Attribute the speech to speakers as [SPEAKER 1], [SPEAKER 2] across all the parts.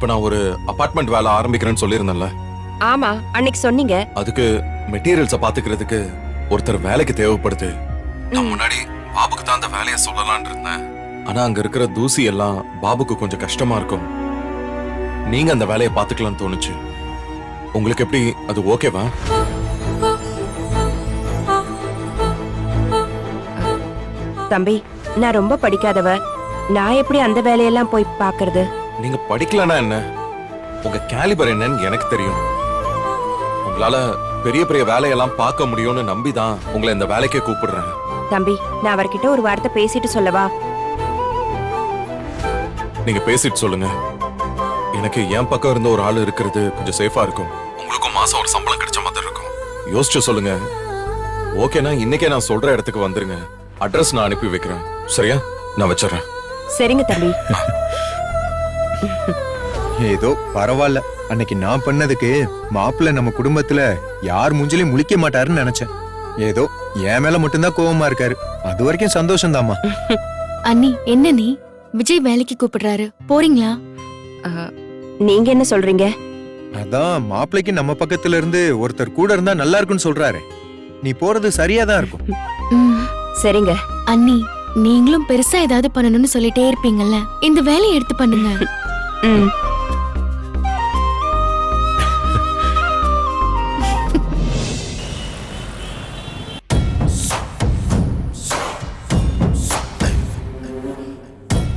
[SPEAKER 1] நான் ஒரு அபார்ட்மெண்ட் வேலை ஆரம்பிக்கிறேன்னு சொல்லியிருந்தேன்ல,
[SPEAKER 2] ஆமா, அன்னைக்கு சொன்னீங்க.
[SPEAKER 1] அதுக்கு மெட்டீரியல்ஸ பாத்துக்கிறதுக்கு ஒருத்தர் வேலைக்கு தேவைப்படுது. நான் முன்னாடி பாபுக்கு தான் அந்த வேலையை சொல்லலாம்னு இருந்தேன். ஆனா அங்க இருக்கிற தூசி எல்லாம் பாபுக்கு கொஞ்சம் கஷ்டமா இருக்கும். நீங்க அந்த வேலையை பாத்துக்கலாம்னு தோணுச்சு. உங்களுக்கு எப்படி, அது ஓகேவா?
[SPEAKER 2] தம்பி, நான் ரொம்ப படிக்காதவ. நான் எப்படி அந்த வேலையெல்லாம் போய் பாக்குறது?
[SPEAKER 1] நீங்க படிக்கலனா என்ன, உங்க கேலிபர் என்னன்னு எனக்கு தெரியும். உங்களால பெரிய பெரிய வேலையெல்லாம் பார்க்க முடியும்னு நம்பிதான் உங்களை இந்த வேலைக்கே கூப்பிடுறேன்.
[SPEAKER 2] தம்பி, நான் அவர்கிட்ட ஒரு வார்த்தை பேசிட்டு சொல்லவா?
[SPEAKER 1] நீங்க பேசிட்டு சொல்லுங்க. எனக்கு என் பக்கம் இருந்த ஒரு ஆள் இருக்கிறது கொஞ்சம் சேஃபா இருக்கும். உங்களுக்கும் மாசம் ஒரு சம்பளம் கிடைச்ச மாதிரி இருக்கும். யோசிச்சு சொல்லுங்க. ஓகேனா இன்னைக்கே நான் சொல்ற இடத்துக்கு வந்துருங்க. அட்ரஸ் நான் அனுப்பி வைக்கிறேன். சரியா? நான் வச்சிடறேன்.
[SPEAKER 2] சரிங்க தம்பி.
[SPEAKER 3] ஏதோ பரவாயில்ல. அன்னைக்கு நான் பண்ணதுக்கு மாப்பிள்ள நம்ம குடும்பத்துல யார் மூஞ்சிலையும் முழிக்க மாட்டாருன்னு நினைச்சேன். ஏதோ என் மேல மட்டும்தான் கோவமா இருக்காரு. அது வரைக்கும் சந்தோஷம் தாமா.
[SPEAKER 4] அண்ணி, என்ன நீ விஜய் வேலைக்கு கூப்பிடுறாரு, போறீங்களா?
[SPEAKER 2] நீங்க என்ன சொல்றீங்க?
[SPEAKER 3] அதான் மாப்பிள்ளைக்கு நம்ம பக்கத்துல இருந்து ஒருத்தர் கூட இருந்தா நல்லா இருக்குன்னு சொல்றாரு. நீ போறது சரியாதான் இருக்கும்.
[SPEAKER 2] சரிங்க
[SPEAKER 4] அண்ணி, நீங்களும் பெருசா ஏதாவது பண்ணணும்னு சொல்லிட்டே இருப்பீங்கல்ல, இந்த வேலையை எடுத்து பண்ணுங்க.
[SPEAKER 2] ம்.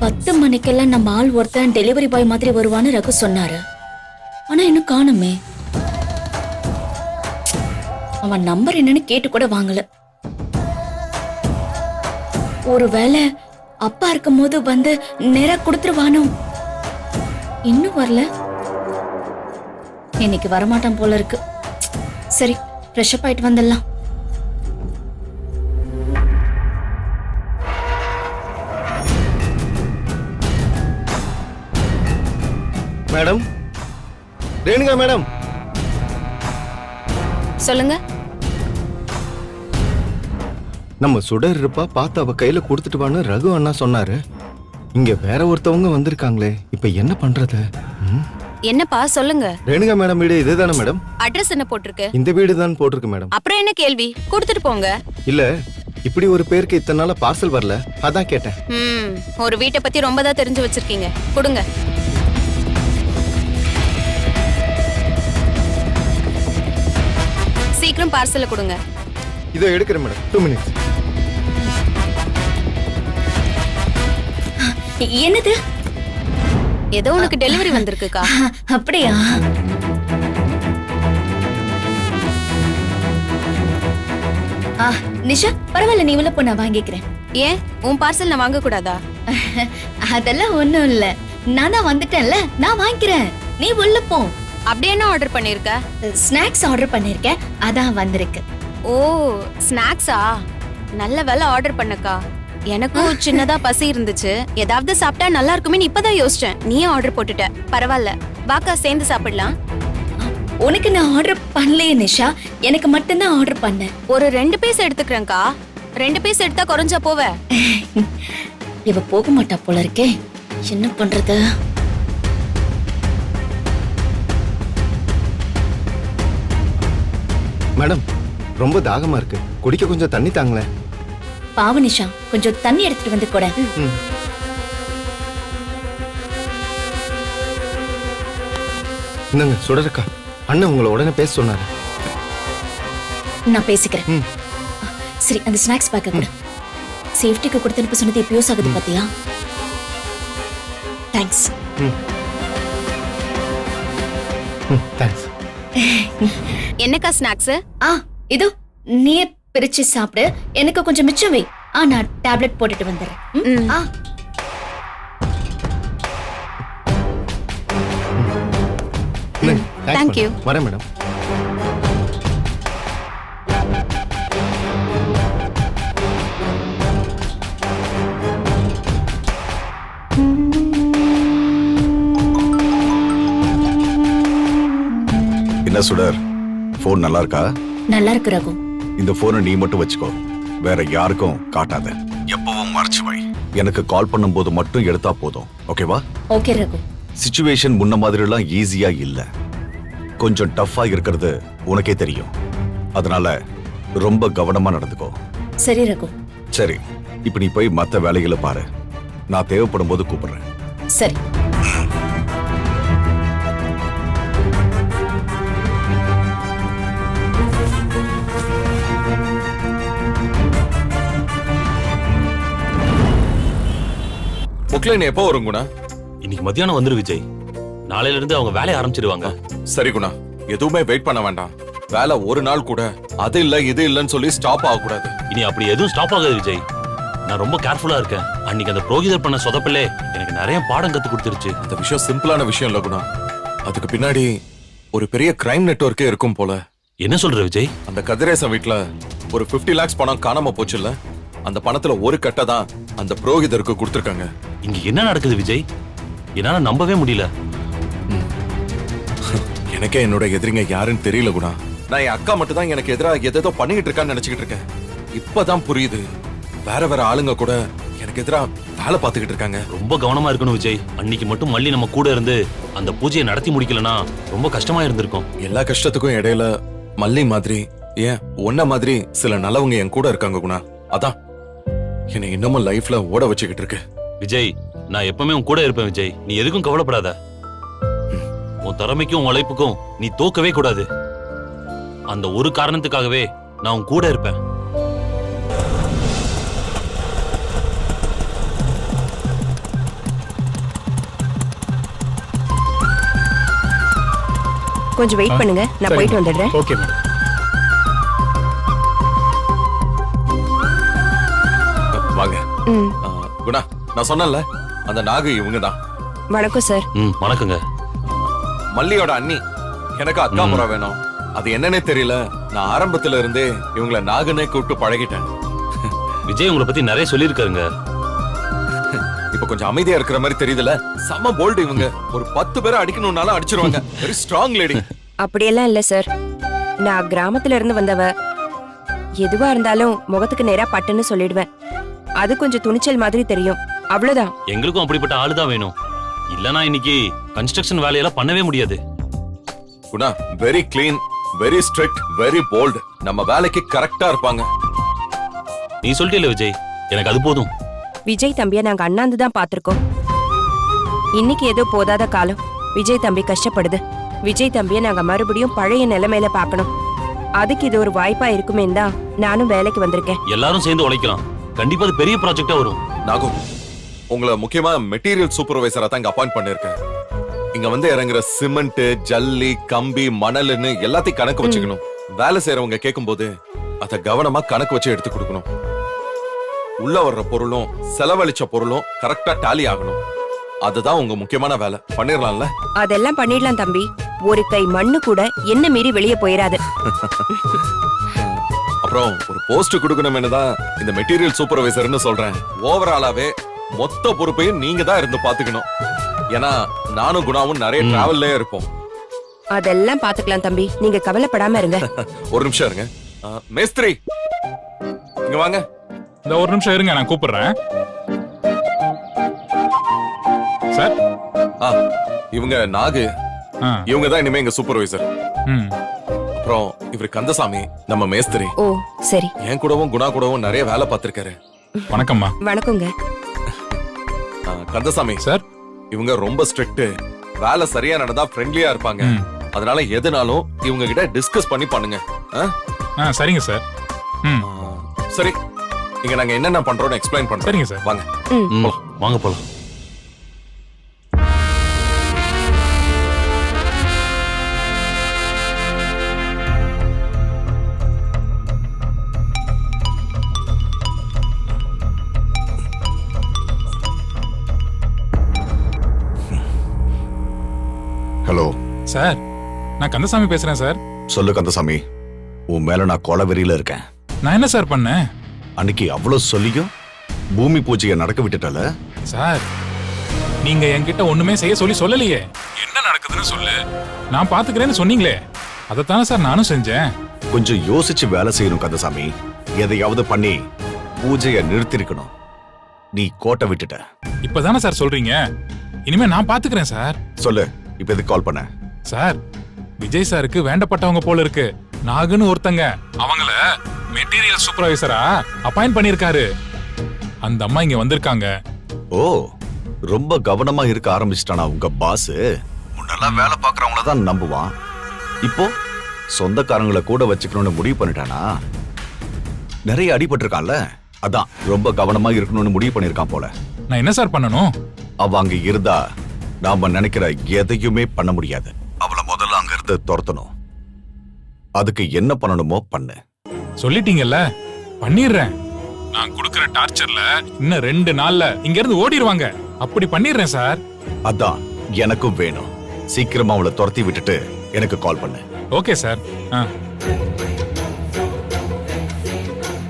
[SPEAKER 5] பத்து மணிக்கெல்லாம் நம்ம ஆள் ஒருத்தன் டெலிவரி பாய் மாதிரி வருவான்னு ரகு சொன்னாரு. ஆனா இன்னும் காணுமே. அவன் நம்பர் என்னன்னு கேட்டு கூட வாங்கல. ஒருவேளை அப்பா இருக்கும் போது வந்து நேரா கொடுத்துருவானோ? இன்னும் வரல. இன்னைக்கு வரமாட்டான் போல இருக்கு. சரி, ஃப்ரெஷ் அப் ஆயிட்டு வந்துடலாம்.
[SPEAKER 6] Madam, Renuka madam.
[SPEAKER 5] சொல்லுங்க.
[SPEAKER 6] நம்ம சுடர் இருப்பா பார்த்து அவ கையில கொடுத்துட்டு வான்னு ரகு அண்ணா சொன்னாரு. இங்க வேற ஒருத்தவங்க வந்திருக்காங்களே, இப்ப என்ன பண்றது?
[SPEAKER 7] என்னப்பா சொல்லுங்க.
[SPEAKER 6] ரேணுகா மேடம் வீடு இதுதானே மேடம்?
[SPEAKER 7] அட்ரஸ் என்ன போட்டிருக்கு?
[SPEAKER 6] இந்த வீடு தான் போட்டிருக்கு மேடம்.
[SPEAKER 7] அப்புறம் என்ன கேள்வி? கொடுத்துட்டு போங்க.
[SPEAKER 6] இல்ல, இப்படி ஒரு பேருக்கு இத்தனை நாளா பார்சல் வரல, அதான் கேட்டேன்.
[SPEAKER 7] ஒரு வீட்டை பத்தி ரொம்ப தான் தெரிஞ்சு வச்சிருக்கீங்க. கொடுங்க. சீக்கிரம் பார்சலை கொடுங்க.
[SPEAKER 6] இதோ எடுக்கிறேன் மேடம். 2 minutes.
[SPEAKER 5] என்னது?
[SPEAKER 7] ஏதோ உனக்கு டெலிவரி வந்திருக்குக்கா.
[SPEAKER 5] அப்படியா? நிஷா, பரவாயில்ல, நீ உள்ள போ, நான் வாங்கிக்கிறேன்.
[SPEAKER 7] ஏன் உன் பார்சல் நான் வாங்க கூடாதா?
[SPEAKER 5] அதெல்லாம் ஒண்ணும் இல்ல, நான் தான் வந்துட்டேன்ல, நான் வாங்கிக்கிறேன். நீ உள்ள போ.
[SPEAKER 7] அப்படி என்ன ஆர்டர் பண்ணிருக்க?
[SPEAKER 5] ஸ்நாக்ஸ் ஆர்டர் பண்ணிருக்கேன், அதான் வந்திருக்கு.
[SPEAKER 7] ஓ, ஸ்நாக்ஸா? நல்ல வேலை ஆர்டர் பண்ணக்கா. எனக்கும் சின்னதா பசி இருந்துச்சு, ஏதாவது சாப்பிட்டா நல்லா இருக்குமே இப்பதான் யோசிச்சேன். நீயே ஆர்டர் போட்டுட்ட. பரவாயில்ல, பாக்கா சேர்ந்து சாப்பிடலாம்.
[SPEAKER 5] உனக்கு நான் ஆர்டர் பண்ணலையே நிஷா, எனக்கு மட்டும்தான் ஆர்டர் பண்ணேன்.
[SPEAKER 7] ஒரு 2 பீஸ் எடுத்துக்கிறேன்க்கா. 2 பீஸ் எடுத்தா குறைஞ்சா போவ.
[SPEAKER 5] இவ போக மாட்டா போல இருக்கே, என்ன பண்றது?
[SPEAKER 6] மேடம், ரொம்ப தாகமா இருக்கு, குடிக்க கொஞ்சம் தண்ணி தாங்களேன்.
[SPEAKER 5] பாவ நிஷா, கொஞ்சம் தண்ணி எடுத்துட்டு வந்து கூட.
[SPEAKER 6] என்னங்க சுடருக்கா, அண்ணன் உங்களை உடனே பேச சொன்னாரு.
[SPEAKER 5] நான் பேசிக்கிறேன். சரி, அந்த ஸ்நாக்ஸ் பேக்க கூட. சேஃப்டிக்கு கொடுத்து அனுப்ப சொன்னது இப்ப யூஸ் ஆகுது பாத்தியா? தேங்க்ஸ்.
[SPEAKER 6] தேங்க்ஸ்.
[SPEAKER 7] என்னக்கா ஸ்நாக்ஸ்?
[SPEAKER 5] இதோ நீயே பிரிச்சு சாப்பிடு, எனக்கு கொஞ்சம் மிச்சம் வை. நான் டேப்லெட் போட்டுட்டு வந்துடுறேன்.
[SPEAKER 7] Thank you.
[SPEAKER 6] வரேன் மேடம்.
[SPEAKER 8] என்ன சுடர், போன் நல்லா இருக்கா?
[SPEAKER 5] நல்லா இருக்கு ரகு.
[SPEAKER 8] இந்த போனை நீ மட்டும் வச்சுக்கோ, வேற யாருக்கும் காட்டாத. எப்பவும் மறைச்சு வை. எனக்கு கால் பண்ணும்போது மட்டும் எடுத்தா போதும். ஓகேவா?
[SPEAKER 5] ஓகே ரகு.
[SPEAKER 8] சிச்சுவேஷன் முன்ன மாதிரிலாம் ஈஸியா இல்ல. கொஞ்சம் டஃப்பா இருக்கிறது உனக்கே தெரியும். அதனால ரொம்ப கவனமா நடந்துக்கோ.
[SPEAKER 5] சரி ரகு.
[SPEAKER 8] சரி, இப்ப நீ போய் மத்த வேலைகளை பாரு. நான் தேவைப்படும் போது கூப்பிடுறேன்.
[SPEAKER 5] சரி.
[SPEAKER 1] புக்லைன் எப்போ வரும் குணா?
[SPEAKER 9] இன்னைக்கு மத்தியானம் வந்துரு விஜய். நாளையில இருந்து அவங்க வேலையை ஆரம்பிச்சிருவாங்க.
[SPEAKER 1] சரி குணா, எதுவுமே வெயிட் பண்ண வேண்டாம். வேலை ஒரு நாள் கூட அது இல்ல இது இல்லன்னு சொல்லி ஸ்டாப் ஆகக்கூடாது.
[SPEAKER 9] இனி அப்படி எதுவும் ஸ்டாப் ஆகாது விஜய். நான் ரொம்ப கேர்ஃபுல்லா இருக்கேன். அன்னைக்கு அந்த புரோகிதர் பண்ண சொதப்பில்லே எனக்கு நிறைய பாடம் கத்து கொடுத்துருச்சு.
[SPEAKER 1] அந்த விஷயம் சிம்பிளான விஷயம் இல்ல குணா. அதுக்கு பின்னாடி ஒரு பெரிய கிரைம் நெட்வொர்க்கே இருக்கும் போல.
[SPEAKER 9] என்ன சொல்ற விஜய்?
[SPEAKER 1] அந்த கதிரேசன் வீட்ல ஒரு 50 lakhs பணம் காணாம போச்சுல்ல, அந்த பணத்துல ஒரு கட்டை தான் அந்த புரோகிதருக்கு கொடுத்திருக்காங்க.
[SPEAKER 9] இங்க என்ன நடக்குது விஜய்? என்னால நம்பவே முடியல.
[SPEAKER 1] எனக்கே என்னோட எதிரிங்க யாருன்னு தெரியல குணா. நான் என் அக்கா மட்டும் தான் எனக்கு எதிராக எதோ பண்ணிக்கிட்டு இருக்கான்னு நினைச்சுக்கிட்டு இருக்கேன். இப்பதான் புரியுது, வேற வேற ஆளுங்க கூட எனக்கு எதிராக வேலை பார்த்துக்கிட்டு இருக்காங்க.
[SPEAKER 9] ரொம்ப கவனமா இருக்கணும் விஜய். அன்னைக்கு மட்டும் மல்லி நம்ம கூட இருந்து அந்த பூஜையை நடத்தி முடிக்கலனா ரொம்ப கஷ்டமா இருந்திருக்கும்.
[SPEAKER 1] எல்லா கஷ்டத்துக்கும் இடையில மல்லி மாதிரி, ஏன் ஒன்ன மாதிரி சில நல்லவங்க என் கூட இருக்காங்க குணா. அதான் என்னை இன்னமும் லைஃப்ல ஓட வச்சுக்கிட்டு இருக்கு.
[SPEAKER 9] விஜய், நான் எப்பவுமே உன் கூட இருப்பேன் விஜய். நீ எதுக்கும் கவலைப்படாத. உன் திறமைக்கும் உன் உழைப்புக்கும் நீ தோக்கவே கூடாது. அந்த ஒரு காரணத்துக்காகவே நான் உன் கூட இருப்பேன்.
[SPEAKER 2] கொஞ்சம் வெயிட் பண்ணுங்க, நான் போயிட்டு வந்துடுறேன்.
[SPEAKER 10] Okay madam.
[SPEAKER 1] வாங்க.
[SPEAKER 2] ம்.
[SPEAKER 1] குணா, நான் சொன்னேன்ல அந்த நாகு இவங்க தான்.
[SPEAKER 2] வணக்கம் சார்.
[SPEAKER 9] வணக்கங்க.
[SPEAKER 1] மல்லியோட அண்ணி. எனக்கு அக்கா முறை வேணும். அது என்னன்னே தெரியல, நான் ஆரம்பத்துல இருந்தே இவங்கள நாகுனே கூப்பிட்டு பழகிட்டேன்.
[SPEAKER 9] விஜய் உங்களை பத்தி நிறைய சொல்லியிருக்காருங்க.
[SPEAKER 1] இப்ப கொஞ்சம் அமைதியா இருக்கிற மாதிரி தெரியுதுல. செம போல்டு இவங்க. ஒரு 10 பேரை அடிக்கணும்னாலும் அடிச்சிருவாங்க. Very strong lady.
[SPEAKER 2] அப்படியெல்லாம் இல்ல சார், நான் கிராமத்துல இருந்து வந்தவ. எதுவா இருந்தாலும் முகத்துக்கு நேரா பட்டுன்னு சொல்லிடுவேன். அது கொஞ்சம் துணிச்சல் மாதிரி தெரியும், அவ்வளவுதான்.
[SPEAKER 9] எங்களுக்கும் அப்படிப்பட்ட ஆளு தான் வேணும். இல்லனா இன்னைக்கு கன்ஸ்ட்ரக்ஷன் வேலையெல்லாம் பண்ணவே முடியாது.
[SPEAKER 1] Guna very clean, very strict, very bolt. நம்ம வேலைக்கு கரெக்டா இருப்பாங்க.
[SPEAKER 9] நீ சொல்லிட்டே விஜய், எனக்கு அது போதும்.
[SPEAKER 2] விஜய் தம்பிய நாங்க அண்ணாந்து தான் பாத்திருக்கோம். இன்னைக்கு ஏதோ போதாத காலம். விஜய் தம்பி கஷ்டப்படுது. விஜய் தம்பிய நாங்க மறுபடியும் பழைய நிலைமையில பார்க்கணும். அதுக்கு இது ஒரு வாய்ப்பா இருக்குமே தான் நானும் வேலைக்கு வந்திருக்கேன்.
[SPEAKER 9] எல்லாரும் சேர்ந்து உழைக்கலாம். கண்டிப்பா அது பெரிய ப்ராஜெக்டா வரும்.
[SPEAKER 1] நாகு, உங்களை முக்கியமா மெட்டீரியல் சூப்பர்வைசரா தான் இங்க அப்பாயிண்ட் பண்ணிருக்கேன். இங்க வந்து இறங்குற சிமெண்ட், ஜல்லி, கம்பி, மணல்னு எல்லாத்தையும் கணக்கு வச்சுக்கணும். வேலை செய்யறவங்க கேட்கும்போது அத கவனமா கணக்கு வச்சு எடுத்து கொடுக்கணும். உள்ள வர்ற பொருளும் செலவழிச்ச பொருளும் கரெக்டா டாலி ஆகணும். அதுதான் உங்க முக்கியமான வேலை. பண்ணிடலாம்ல?
[SPEAKER 2] அதெல்லாம் பண்ணிடலாம் தம்பி. ஒரு கை மண்ணு கூட என்ன மீறி வெளியே போயிடாது.
[SPEAKER 1] அப்புறம் ஒரு போஸ்ட் கொடுக்கணும்னு தான் இந்த மெட்டீரியல் சூப்பர்வைசர்னு சொல்றேன். ஓவராலாவே மொத்த பொறுப்பையும் நீங்க தான் இருந்து பாத்துக்கணும். ஏன்னா நானும் குணாவும் நிறைய டிராவல்லே இருப்போம்.
[SPEAKER 2] அதெல்லாம் பாத்துக்கலாம் தம்பி, நீங்க கவலைப்படாம இருங்க.
[SPEAKER 1] ஒரு நிமிஷம் இருங்க. மேஸ்திரி, இங்க வாங்க.
[SPEAKER 10] இந்த ஒரு நிமிஷம் இருங்க, நான் கூப்பிடுறேன். சார்,
[SPEAKER 1] இவங்க நாகு. இவங்க தான் இனிமே எங்க சூப்பர்வைசர். அப்புறம் இவர் கந்தசாமி, நம்ம மேஸ்திரி.
[SPEAKER 2] ஓ சரி.
[SPEAKER 1] என் கூடவும் குணா கூடவும் நிறைய வேலை பார்த்திருக்காரு.
[SPEAKER 10] வணக்கம்மா.
[SPEAKER 2] வணக்கங்க.
[SPEAKER 1] கந்தசாமி
[SPEAKER 10] சார்,
[SPEAKER 1] இவங்க ரொம்ப ஸ்ட்ரிக்ட். வேலை சரியா நடந்தா ஃப்ரெண்ட்லியா இருப்பாங்க. அதனால எதுனாலும் இவங்க கிட்ட டிஸ்கஸ் பண்ணி பண்ணுங்க.
[SPEAKER 10] சரிங்க சார்.
[SPEAKER 1] சரி, இங்க நாங்க என்னென்ன பண்றோம்னு எக்ஸ்பிளைன் பண்றோம்.
[SPEAKER 10] சரிங்க சார்.
[SPEAKER 1] வாங்க.
[SPEAKER 9] வாங்க போலாம்.
[SPEAKER 8] ஹலோ
[SPEAKER 10] சார், நான் கந்தசாமி பேசுறேன் சார்.
[SPEAKER 8] சொல்லு கந்தசாமி, உன் மேல நான் கொலவெறியில இருக்கேன்.
[SPEAKER 10] நான் என்ன சார் பண்ணேன்?
[SPEAKER 8] அன்னைக்கு அவ்வளவு சொல்லியும் பூமி பூஜையை நடக்க விட்டுட்டல.
[SPEAKER 10] சார், நீங்க என்கிட்ட ஒண்ணுமே செய்ய சொல்லலையே. என்ன நடக்குதுன்னு சொல்லு, நான் பாத்துக்கிறேன்னு சொன்னீங்களே. அதைத்தானே சார் நானும் செஞ்சேன்.
[SPEAKER 8] கொஞ்சம் யோசிச்சு வேலை செய்யணும் கந்தசாமி. எதையாவது பண்ணி பூஜையை நிறுத்திருக்கணும். நீ கோட்டை விட்டுட்ட.
[SPEAKER 10] இப்பதானே சார் சொல்றீங்க? இனிமே நான் பாத்துக்கிறேன் சார்.
[SPEAKER 8] சொல்லு, இப்ப எதுக்கு கால் பண்ண?
[SPEAKER 10] சார், விஜய் சாருக்கு வேண்டப்பட்டவங்க போல இருக்கு. நாகுன்னு ஒருத்தங்க, அவங்கள மெட்டீரியல் சூப்பர்வைசரா அப்பாயிண்ட் பண்ணிருக்காரு. அந்த அம்மா இங்க வந்திருக்காங்க.
[SPEAKER 8] ஓ, ரொம்ப கவனமா இருக்க ஆரம்பிச்சிட்டானா உங்க பாஸ்? முன்னெல்லாம் வேலை பாக்குறவங்கள தான் நம்புவான், இப்போ சொந்தக்காரங்களை கூட வச்சுக்கணும்னு முடிவு பண்ணிட்டானா? நிறைய அடிபட்டிருக்கான்ல, அதான் ரொம்ப கவனமா இருக்கணும்னு முடிவு பண்ணிருக்கான் போல.
[SPEAKER 10] நான் என்ன சார் பண்ணணும்?
[SPEAKER 8] அவ அங்க இருந்தா நாம நினைக்கிற எதையுமே பண்ண முடியாது. அவளை முதல்ல அங்க இருந்து துரத்தணும். அதுக்கு என்ன பண்ணணுமோ பண்ணு.
[SPEAKER 10] சொல்லிட்டீங்கல்ல, பண்ணிடுறேன். நான் கொடுக்கிற டார்ச்சர்ல இன்னும் 2 நாள்ல இங்க இருந்து ஓடிடுவாங்க. அப்படி பண்ணிடுறேன் சார்.
[SPEAKER 8] அதான் எனக்கும் வேணும். சீக்கிரமா அவளை துரத்தி விட்டுட்டு எனக்கு கால் பண்ணு.
[SPEAKER 10] Okay sir.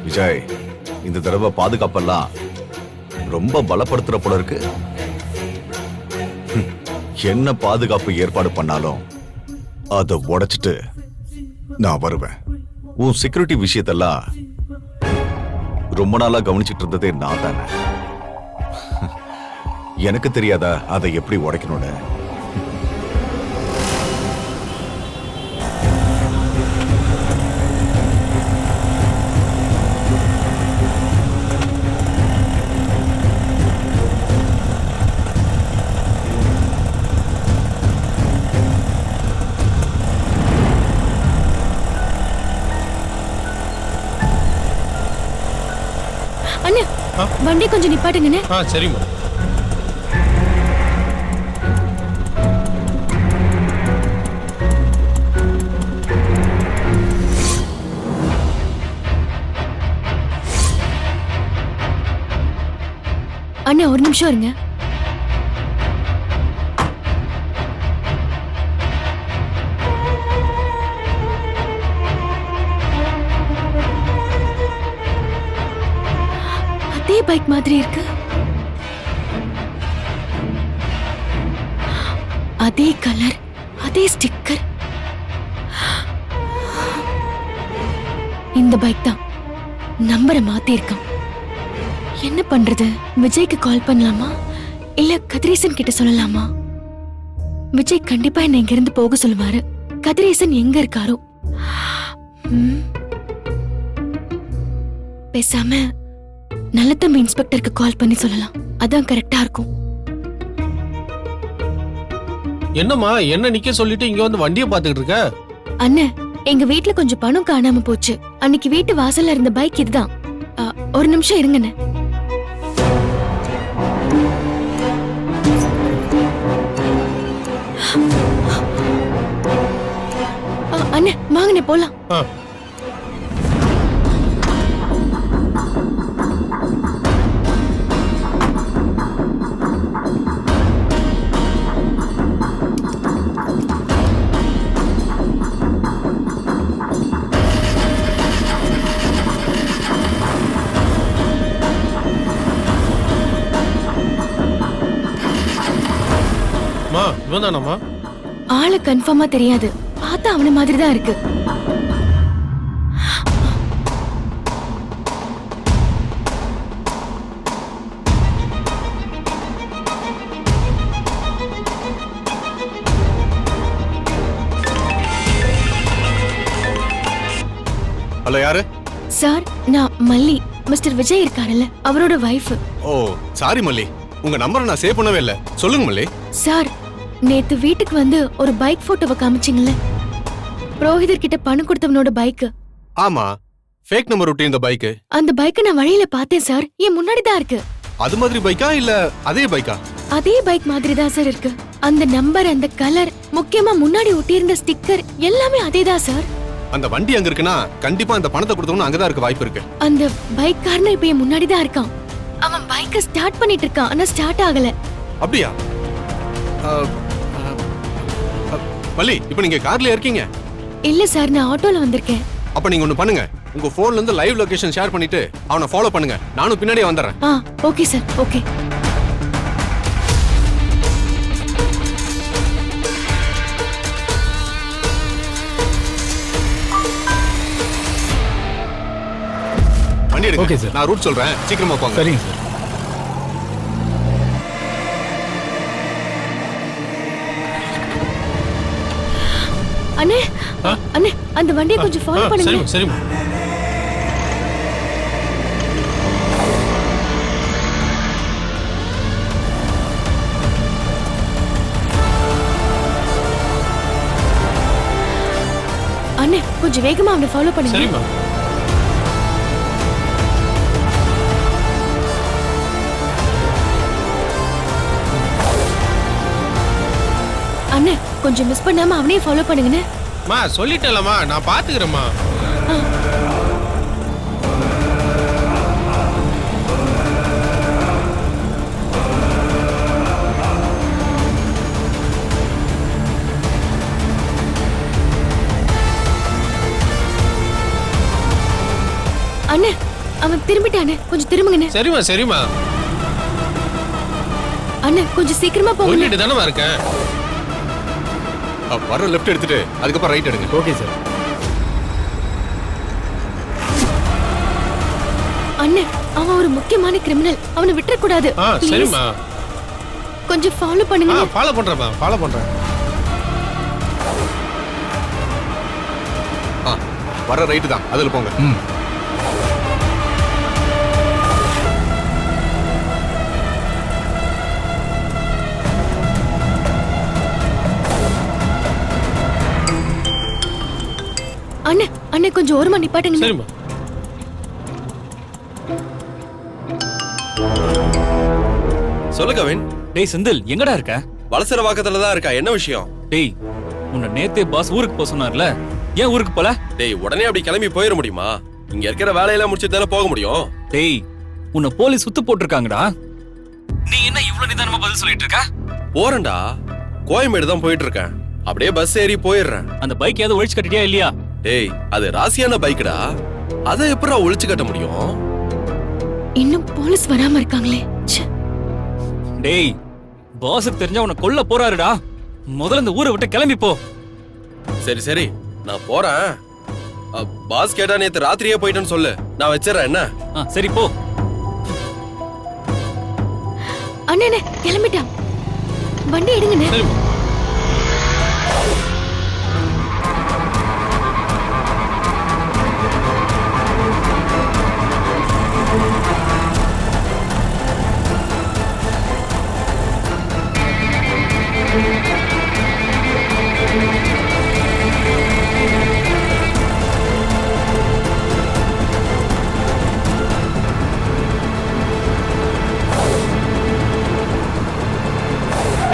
[SPEAKER 8] விஜய், இந்த தடவை பாதுகாப்பெல்லாம் ரொம்ப பலப்படுத்துற போல இருக்கு. என்ன பாதுகாப்பு ஏற்பாடு பண்ணாலும் அதை உடைச்சிட்டு நான் வருவேன். உன் செக்யூரிட்டி விஷயத்தெல்லாம் ரொம்ப நாளா கவனிச்சிட்டு இருந்ததே நான் தானே. எனக்கு தெரியாதா அதை எப்படி உடைக்கணும்னு?
[SPEAKER 4] அண்ணா, வண்டி கொஞ்சம் நிப்பாட்டுங்கண்ணே.
[SPEAKER 11] சரிம்மா.
[SPEAKER 4] அண்ணா, ஒரு நிமிஷம் இருங்க. அதே பைக் மாதிரி இருக்கு. அதே கலர், அதே ஸ்டிக்கர். இந்த பைக் தான். நம்பரை மாத்தி இருக்கான். என்ன பண்றது? விஜய்க்கு கால் பண்ணலாமா இல்ல கதிரேசன் கிட்ட சொல்லலாமா? விஜய் கண்டிப்பா என்ன இங்க இருந்து போக சொல்லுவாரு. கதிரேசன் எங்க இருக்காரோ? பேசாம நல்ல தம்பி இன்ஸ்பெக்டருக்கு கால் பண்ணி சொல்லலாம். அதான் கரெக்டா இருக்கும்.
[SPEAKER 11] என்னம்மா, என்ன நிக்க சொல்லிட்டு இங்க வந்து வண்டியை பாத்துக்கிட்டு இருக்க?
[SPEAKER 4] அண்ணன், எங்க வீட்ல கொஞ்சம் பணம் காணாம போச்சு. அன்னைக்கு வீட்டு வாசல்ல இருந்த பைக் இதுதான். ஒரு நிமிஷம் இருங்கண்ணே. அண்ணே, வாங்கண்ணே போலாம்.
[SPEAKER 11] இவன் தானம்மா?
[SPEAKER 4] ஆளு கன்ஃபார்மா தெரியாது. பார்த்தா அவன மாதிரி தான் இருக்கு.
[SPEAKER 12] ஹலோ, யாரு?
[SPEAKER 4] சார், நான் மல்லி. மிஸ்டர் விஜய் இருக்காருல்ல, அவரோட வைஃப்.
[SPEAKER 12] ஓ, சாரி மல்லி, உங்க நம்பரை நான் சேவ் பண்ணவே இல்ல. சொல்லுங்க மல்லி.
[SPEAKER 4] சார், நேத்து வீட்டுக்கு வந்து ஒரு பைக் போட்டோவை காமிச்சிங்கல்ல, புரோஹிதர் கிட்ட பணம் கொடுத்தவனோட பைக்.
[SPEAKER 12] ஆமா, ஃபேக் நம்பர் ஒட்டி இந்த பைக்.
[SPEAKER 4] அந்த பைக்கை நான் வழியில பார்த்தேன் சார். என் முன்னாடி தான் இருக்கு.
[SPEAKER 12] அது மாதிரி பைக்கா இல்ல அதே பைக்கா?
[SPEAKER 4] அதே பைக் மாதிரி தான் சார் இருக்கு. அந்த நம்பர், அந்த கலர், முக்கியமா முன்னாடி ஒட்டியிருந்த ஸ்டிக்கர் எல்லாமே அதேதான் சார்.
[SPEAKER 12] அந்த வண்டி அங்க இருக்குன்னா கண்டிப்பா அந்த பணத்தை கொடுத்தவனும் அங்கதான் இருக்க வாய்ப்பு இருக்கு.
[SPEAKER 4] அந்த பைக் காரன் இப்ப என் முன்னாடி தான் இருக்கான். அவன் பைக்கை ஸ்டார்ட் பண்ணிட்டு இருக்கான், ஆனா ஸ்டார்ட் ஆகல.
[SPEAKER 12] அப்படியா? மல்லி, இப்போ நீங்க கார்ல இருக்கீங்க?
[SPEAKER 4] இல்ல சார், நான் ஆட்டோல வந்திருக்கேன்.
[SPEAKER 12] அப்ப நீங்க ஒண்ணு பண்ணுங்க, உங்க போன்ல இருந்து லைவ் லொகேஷன் ஷேர் பண்ணிட்டு அவனை ஃபாலோ பண்ணுங்க. நானும் பின்னாடியே வந்துடுறேன்.
[SPEAKER 4] Okay sir, okay.
[SPEAKER 12] வண்டி எடுங்க. ஓகே சார், நான் ரூட் சொல்றேன், சீக்கிரமா போங்க.
[SPEAKER 10] சரிங்க சார்.
[SPEAKER 4] அண்ணே அண்ணே அந்த வண்டியை கொஞ்சம் ஃபாலோ பண்ணுங்க.
[SPEAKER 11] சரிம்மா சரிம்மா.
[SPEAKER 4] அண்ணே கொஞ்சம் வேகமா அவனை ஃபாலோ பண்ணுங்க.
[SPEAKER 11] சரிம்மா.
[SPEAKER 4] அண்ணே கொஞ்சம் மிஸ் பண்ணாம அவனையே ஃபாலோ பண்ணுங்கண்ணே.
[SPEAKER 11] மா சொல்லிட்டேலம்மா, நான் பாத்துக்கிறேம்மா.
[SPEAKER 4] அண்ணே அவன் திரும்பிட்டானே, கொஞ்சம் திரும்புங்கண்ணே.
[SPEAKER 11] சரிம்மா சரிம்மா.
[SPEAKER 4] அண்ணே கொஞ்சம் சீக்கிரமா போங்க.
[SPEAKER 11] சொல்லிட்டு தானே இருக்கேன்.
[SPEAKER 12] வர லெஃப்ட் எடுத்துட்டு அதுக்கப்புறம் ரைட் எடுங்க.
[SPEAKER 11] Okay sir.
[SPEAKER 4] அண்ணே அவன் ஒரு முக்கியமான கிரிமினல், அவனை விட்டுற கூடாது.
[SPEAKER 11] சரிம்மா.
[SPEAKER 4] கொஞ்சம் ஃபாலோ பண்ணுங்க.
[SPEAKER 11] ஃபாலோ பண்றேம்மா, ஃபாலோ பண்றேன்.
[SPEAKER 12] வர ரைட்டு தான், அதுல போங்க.
[SPEAKER 4] அண்ணே அண்ணே கொஞ்சம் ஓரமா நிப்பாட்டுங்க.
[SPEAKER 11] சரிம்மா.
[SPEAKER 13] சொல்லு கவின்.
[SPEAKER 14] டேய் செந்தில் எங்கடா இருக்க?
[SPEAKER 13] வலசர வாக்கத்துல தான் இருக்கா. என்ன விஷயம்?
[SPEAKER 14] டேய் உன்னை நேத்தே பாஸ் ஊருக்கு போக சொன்னார்ல, ஏன் ஊருக்கு போல?
[SPEAKER 13] டேய் உடனே அப்படி கிளம்பி போயிட முடியுமா? இங்க இருக்கிற வேலையெல்லாம் முடிச்சுட்டு தானே போக முடியும்.
[SPEAKER 14] டேய் உன்னை போலீஸ் சுத்து போட்டிருக்காங்கடா. நீ என்ன இவ்வளவு நிதானமா பதில் சொல்லிட்டு இருக்க?
[SPEAKER 13] போறேன்டா, கோயம்பேடு தான் போயிட்டு இருக்கேன். அப்படியே பஸ் ஏறி போயிடுறேன்.
[SPEAKER 14] அந்த பைக் ஏதோ ஒழிச்சு கட்டிட்டியா இல்லையா?
[SPEAKER 13] டேய் அது ராசியான பைக்குடா, அதை எப்படா ஒழிச்சு கட்ட முடியும்?
[SPEAKER 4] இன்னும் போலீஸ் வராம இருக்காங்களே.
[SPEAKER 14] டேய் பாஸுக்கு தெரிஞ்சா உன்னை கொல்ல போறாருடா. முதல்ல இந்த ஊரை விட்டு கிளம்பி போ.
[SPEAKER 13] சரி சரி நான் போறேன். பாஸ் கேட்டா நேத்து ராத்திரியே போயிட்டேன்னு சொல்லு, நான் வச்சிடறேன். என்ன?
[SPEAKER 14] சரி போ.
[SPEAKER 4] அண்ணே கிளம்பிட்டான், வண்டி எடுங்கண்ணே.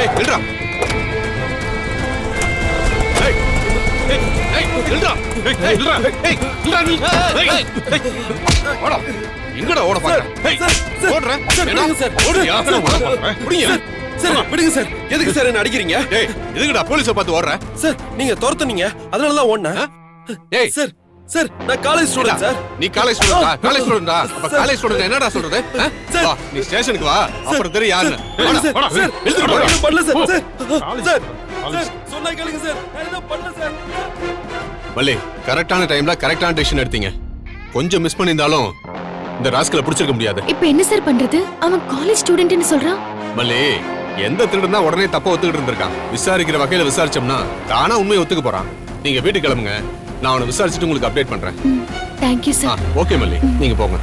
[SPEAKER 12] ஏய் நில்றா. ஏய் ஏய் ஏய் நில்றா. ஏய் நில்றா. ஏய் நில்றா நீ. ஏய் ஓட. எங்கடா ஓட பாக்குற? ஏய் ஓடுற.
[SPEAKER 13] விடுங்க சார்.
[SPEAKER 12] ஓடுறியா? புடிங்க.
[SPEAKER 13] சார் விடுங்க சார். எதுக்கு சார் என்ன அடிக்கிறீங்க?
[SPEAKER 12] ஏய் எதுக்குடா போலீஸை பார்த்து ஓடுற?
[SPEAKER 13] சார் நீங்க துரத்துனீங்க, அதனால தான் ஓடுனேன்.
[SPEAKER 12] ஏய்
[SPEAKER 13] சார் சார் நான் காலேஜ் ஸ்டூடண்ட் சார்.
[SPEAKER 12] நீ காலேஜ் ஸ்டூடண்டா? காலேஜ் ஸ்டூடண்டா? அப்ப காலேஜ் ஸ்டூடண்ட் என்னடா சொல்றது? வா நீ ஸ்டேஷனுக்கு வா, அப்புறம் தெரியும் யாருன்னு.
[SPEAKER 13] சார் சார் எதுவும் பண்ணல சார். சார் சார் சொன்னா கேளுங்க சார், நான் எதுவும் பண்ணல சார்.
[SPEAKER 12] மல்லி கரெக்டான டைம்ல கரெக்டான டெசிஷன் எடுத்தீங்க. கொஞ்சம் மிஸ் பண்ணியிருந்தாலும் இந்த ராஸ்கலை பிடிச்சிருக்க முடியாது.
[SPEAKER 4] இப்ப என்ன சார் பண்றது? அவன் காலேஜ் ஸ்டூடெண்ட்னு சொல்றான்.
[SPEAKER 12] மல்லி எந்த திருடன் தான் உடனே தப்பா ஒத்துக்கிட்டு இருந்திருக்கான். விசாரிக்கிற வகையில விசாரிச்சோம்னா தானா உண்மையை ஒத்துக்க போறான். நீங்க வீட்டுக்கு கிளம்புங்க, நான் அவனை விசாரிச்சுட்டு உங்களுக்கு அப்டேட் பண்றேன்.
[SPEAKER 4] Thank you sir.
[SPEAKER 12] ஓகே மல்லி, நீங்க போங்க.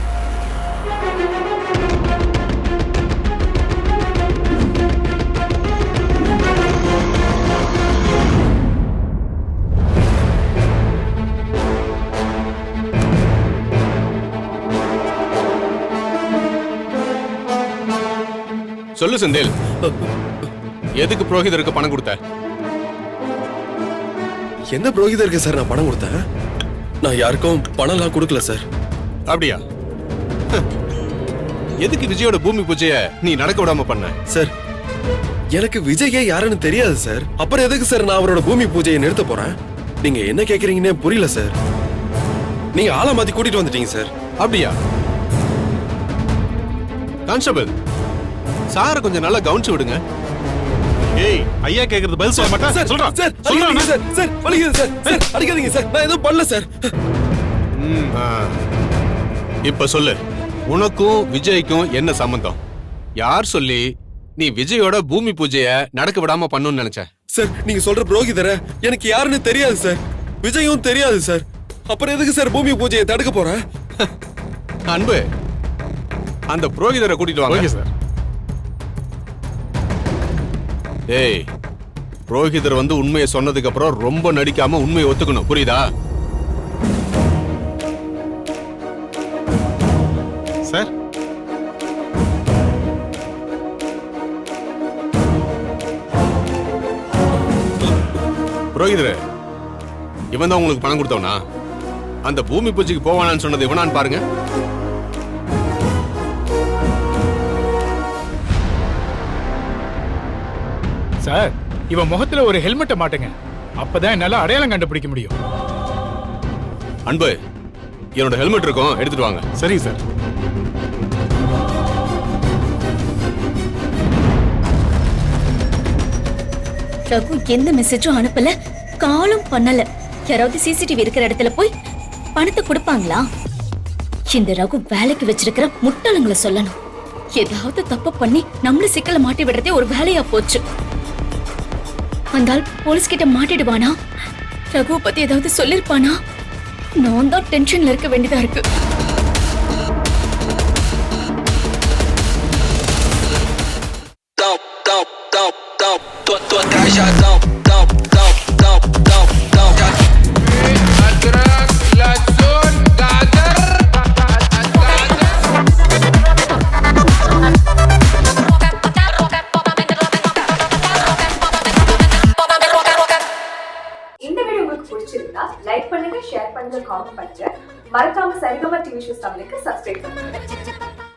[SPEAKER 12] சொல்லு செந்தில், எதுக்கு புரோகிதருக்கு பணம் கொடுத்த?
[SPEAKER 13] எந்த புரோகிதருக்கு சார் நான் பணம் கொடுத்தேன்? நான் யாருக்கும் பணம்லாம் கொடுக்கல சார்.
[SPEAKER 12] அப்படியா? எதுக்கு விஜயோட பூமி பூஜைய நீ நடக்க விடாம பண்ண?
[SPEAKER 13] சார் எனக்கு விஜயே யாருன்னு தெரியாது சார். அப்புறம் எதுக்கு சார் நான் அவரோட பூமி பூஜையை நிறுத்த போறேன்? நீங்க என்ன கேக்குறீங்கன்னே புரியல சார். நீங்க ஆளை மாத்தி கூட்டிட்டு வந்துட்டீங்க சார்.
[SPEAKER 12] அப்படியா? கான்ஸ்டபிள், சார கொஞ்சம் நல்லா கவனிச்சு விடுங்க. ஏய் ஐயா கேக்குறது பதில் சொல்ல மாட்டேன்.
[SPEAKER 13] சார்
[SPEAKER 12] சொல்றா
[SPEAKER 13] சார் அடிக்காதீங்க சார். சார் வலிக்குது சார். சார் அடிக்காதீங்க சார், நான் எதுவும் பண்ணல சார்.
[SPEAKER 12] இப்ப சொல்லு, உனக்கும் விஜய்க்கும் என்ன சம்பந்தம்? யார் சொல்லி நீ விஜயோட பூமி பூஜைய நடக்க விடாம பண்ணணும்னு நினைச்ச?
[SPEAKER 13] சார் நீங்க சொல்ற புரோகிதரை எனக்கு யாருன்னு தெரியாது சார். விஜயும் தெரியாது சார். அப்புறம் எதுக்கு சார் பூமி பூஜையை தடுக்க போறேன்?
[SPEAKER 12] அன்பு, அந்த புரோகிதரை கூட்டிட்டு வாங்க.
[SPEAKER 10] Okay sir.
[SPEAKER 12] ஏய், புரோகிதர் வந்து உண்மையை சொன்னதுக்கு அப்புறம் ரொம்ப நடிக்காம உண்மையை ஒத்துக்கணும், புரியுதா? சார், புரோகிதர், இவன் தான் உங்களுக்கு பணம் கொடுத்தவனா? அந்த பூமி பூஜைக்கு போவானான்னு சொன்னது இவனான்னு பாருங்க.
[SPEAKER 10] சார், இவன் முகத்துல ஒரு ஹெல்மெட்டை மாட்டுங்க. அப்பதான் என்னால அடையாளம் கண்டுபிடிக்க முடியும்.
[SPEAKER 12] அன்பு, என்னோட ஹெல்மெட் இருக்கும், எடுத்துட்டு வாங்க.
[SPEAKER 10] சரி சார்.
[SPEAKER 5] ரகு எந்த மெசேஜும் அனுப்பல, காலும் பண்ணல. யாராவது சிசிடிவி இருக்கிற இடத்துல போய் பணத்தை கொடுப்பாங்களா? இந்த ரகு வேலைக்கு வச்சிருக்கிற முட்டாளுங்களை சொல்லணும். ஏதாவது தப்பு பண்ணி நம்மள சிக்கல மாட்டி விடுறதே ஒரு வேலையா போச்சு. வந்தால் போலீஸ் கிட்ட மாட்டிடுவானா? ரகு பத்தி ஏதாவது சொல்லிருப்பானா? நான் தான் டென்ஷன்ல இருக்க வேண்டியதா இருக்கு.
[SPEAKER 15] இந்த வீடியோ உங்களுக்கு பிடிச்சிருந்தா லைக் பண்ணுங்க, ஷேர் பண்ணுங்க, காமெண்ட் பண்ணுங்க. மறக்காம சரிகமா டிவி ஷோஸ் தமிழுக்கு சப்ஸ்கிரைப் பண்ணுங்க.